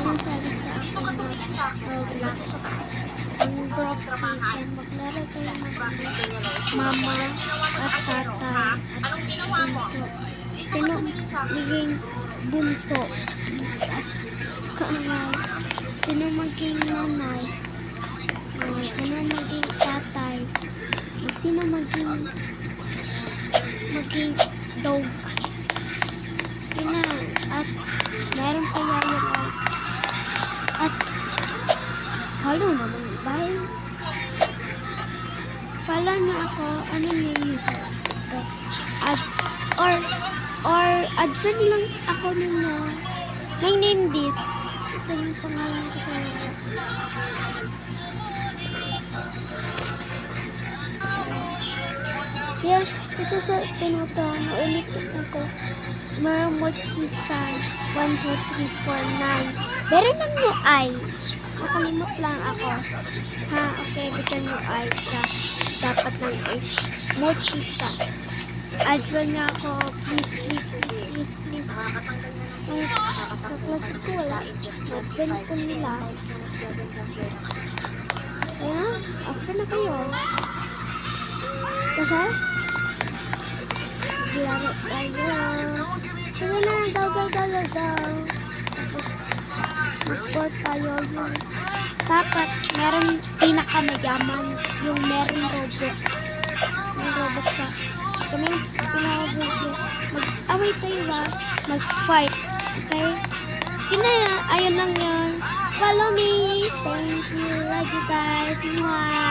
sinasabi sa akin na Roblox. Ang broken, maglaro kayo ng mama at tatay at bunso. Sino maging bunso? Sino maging nanay? Sino maging tatay? Sino maging dog? Sige na. At meron pa yaya guys. At follow naman. Bye. Follow na ako. Ano name niyo sa or add friend lang ako ninyo. My name this. Ito yung pangalan ko sa yes, ito sa pinuto. Naulitin ako. Maramochi-san 1, 2, 3, 4, 9. Meron lang mo ay. Nakalimot lang ako. Ha, okay. Bitan mo ay sa dapat lang H. Mochi-san. Adwa niya ako. Please. Kaklase ko wala. Advan ko nila. Ayan. After na kayo. Kasi? Laro tayo. Sige na. Daw. Report tayo yung dapat meron pinakamayaman yung meron Robux. May Robux sa kami mag-away tayo ba? Mag-fight. Okay? Sige na. Ayun lang yun. Follow me. Thank you. Love you guys. Mwah.